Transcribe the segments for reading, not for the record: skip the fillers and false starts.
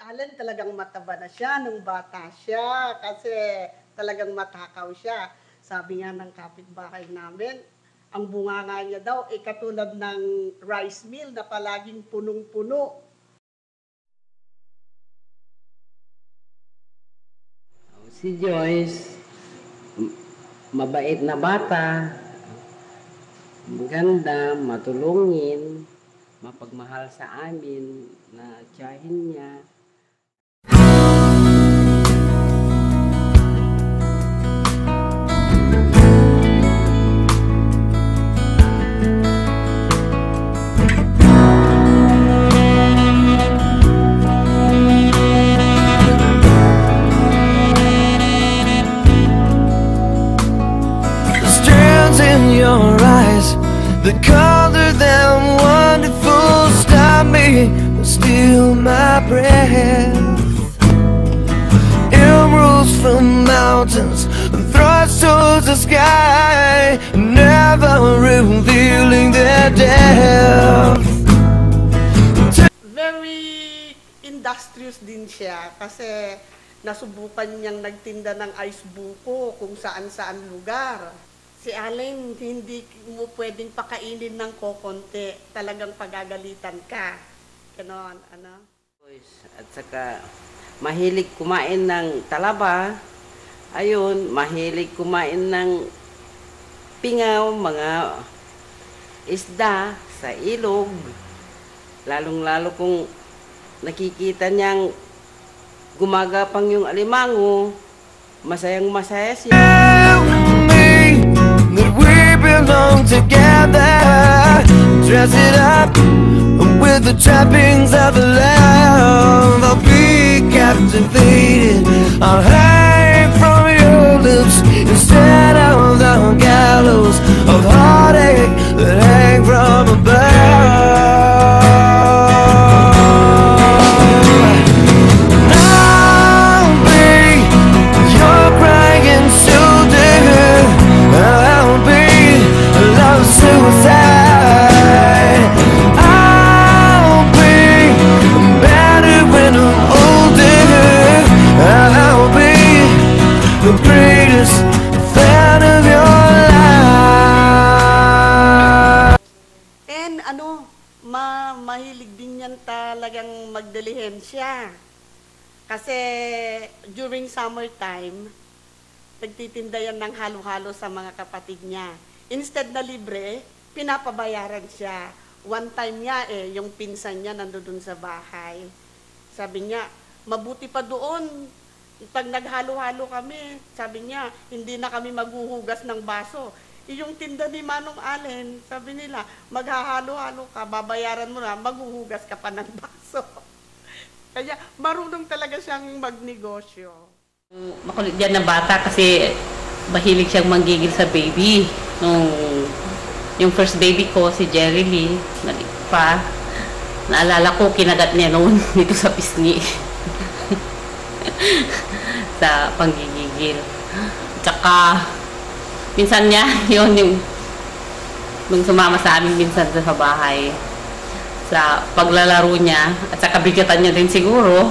Allen talagang mataba na siya nung bata siya kasi talagang matakaw siya. Sabi nga ng kapitbahay namin, ang bunganga niya daw ay katulad ng rice mill na palaging punong-puno. Si Joyce, mabait na bata, maganda, matulungin, mapagmahal sa amin na tiyahin niya. The color them wonderful, stop me, steal my breath. Emeralds from mountains, thrusts towards the sky, never revealing their depth. Very industrious din siya kasi nasubukan niyang nagtinda ng ice buko kung saan-saan lugar. Si Allen, hindi mo pwedeng pakainin ng kokonti. Talagang pagagalitan ka. Ganon, ano? At saka, mahilig kumain ng talaba. Ayun, mahilig kumain ng pingaw, mga isda sa ilog. Lalong-lalo kung nakikita niyang gumagapang yung alimango, masayang-masaya siya. That we belong together, dress it up with the trappings of love. I'll be captivated, I'll hang from your lips instead of the gallows of heartache that hang from above. I'll be your crying shoulder, I'll be love suicide. I'll be better when I'm older. I'll be the greatest fan of your life. And ano, mahilig din yan talagang magdilihensya. Kasi during summertime, nagtitinda yan ng halo-halo sa mga kapatid niya. Instead na libre, pinapabayaran siya. One time nga yung pinsan niya nandoon sa bahay. Sabi niya, mabuti pa doon. Pag naghalo-halo kami, sabi niya, hindi na kami maghuhugas ng baso. Yung tinda ni Manong Allen, sabi nila, maghahalo-halo ka, babayaran mo na, maghuhugas ka pa ng baso. Kaya marunong talaga siyang magnegosyo. Makulit yan na bata kasi mahilig siyang manggigil sa baby. Yung first baby ko, si Jerry Lee, pa, naalala ko, kinagat niya noon dito sa pisngi. Sa panggigigil. Tsaka, minsan niya, yun yung nung sumama sa amin minsan sa bahay, sa paglalaro niya, at sa kabigatan niya din siguro,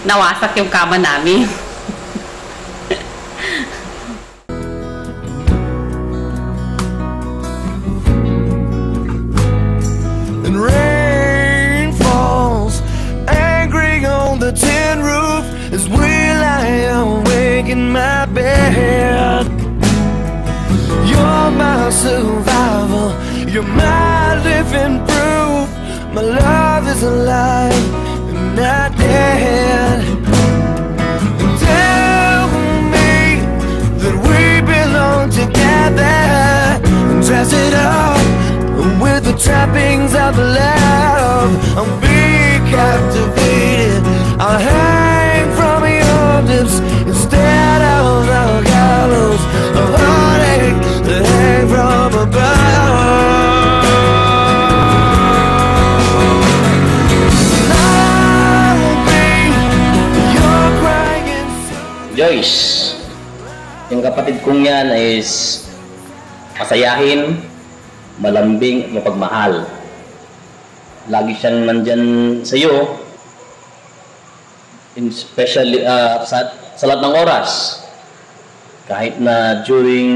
nawasak yung kama namin. And rain falls angry on the tin roof as we lie awake in my bed. You're my survival, you're my living proof. My love is alive and not dead. And tell me that we belong together, and dress it up with the trappings of love. I'll be captivated, I'll hang from your lips instead of the gallows of heartache that hang from above. Joyce, yung kapatid kong yan is masayahin, malambing, mapagmahal. Lagi siyang nandyan sa iyo especially sa lahat ng oras. Kahit na during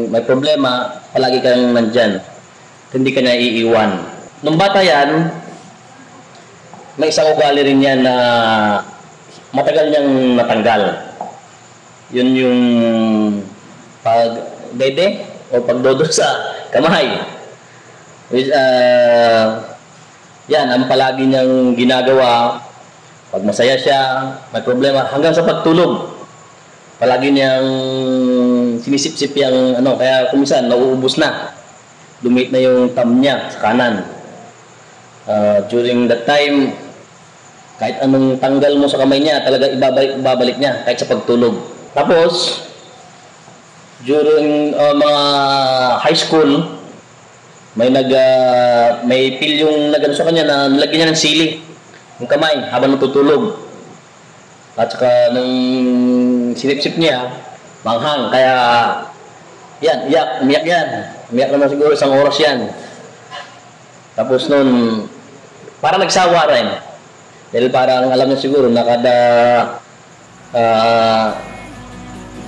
may problema, palagi kang nandyan. Hindi ka niya iiwan. Nung bata yan, may isang ugali rin yan na matagal niyang natanggal. Yun yung pag-dede o pagdodo sa kamay. Yan, ang palagi niyang ginagawa pag masaya siya, may problema, hanggang sa pagtulog. Palagi niyang sinisip-sip yung kaya kuminsan nauubos na. Lumit na yung thumb niya sa kanan. During that time, kahit anong tanggal mo sa kamay niya, talaga ibabalik niya kahit sa pagtulog. Tapos, during mga high school, may pil yung nagano sa kanya na nilagyan niya ng sili yung kamay habang natutulog. At saka nung sinip-sip niya, manghang. Kaya, yan, umiyak yan. Umiyak naman siguro isang oras yan. Tapos nun, parang nagsawa rin. Dahil parang alam niya siguro na kada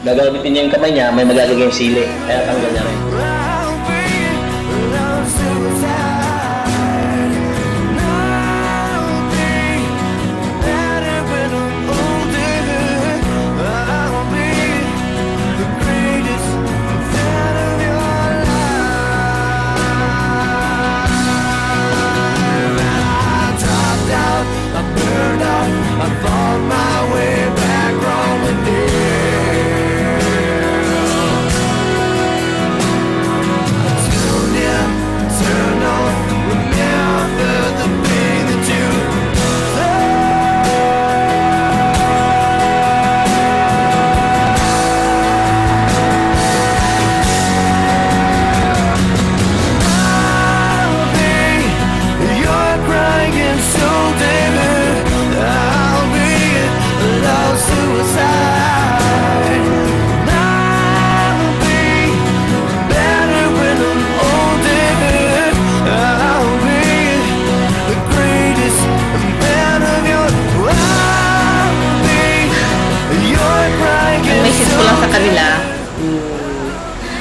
gagamitin niya yung kamay niya, may magagawin yung sili. Kaya tanggal niya rin.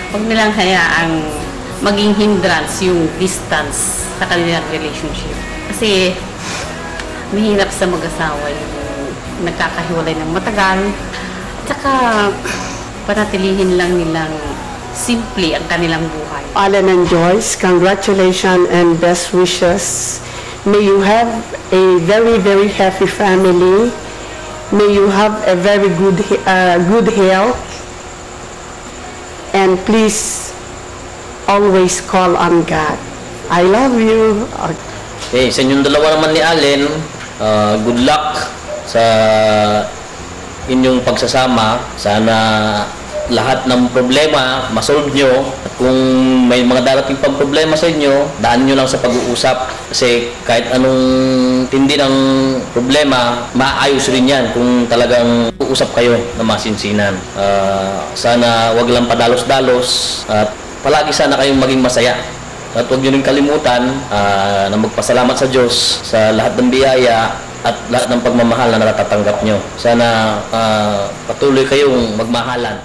Huwag nilang hayaang maging hindrance yung distance sa kanilang relationship. Kasi mahirap sa mag-asawa yung nagkakahiwalay ng matagal. At saka panatilihin lang nilang simple ang kanilang buhay. Alan and Joyce, congratulations and best wishes. May you have a very, very happy family. May you have a very good health. And please always call on God. I love you. Okay, sa inyong dalawa naman ni Allen, good luck sa inyong pagsasama. Sana lahat ng problema masolve nyo. At kung may mga darating pang problema sa inyo, daan nyo lang sa pag-uusap. Kasi kahit anong tindi ng problema, maayos rin yan kung talagang uusap kayo na masinsinan. Sana wag lang padalos-dalos at palagi sana kayong maging masaya. At huwag nyo rin kalimutan na magpasalamat sa Diyos sa lahat ng biyaya at lahat ng pagmamahal na natatanggap nyo. Sana patuloy kayong magmahalan.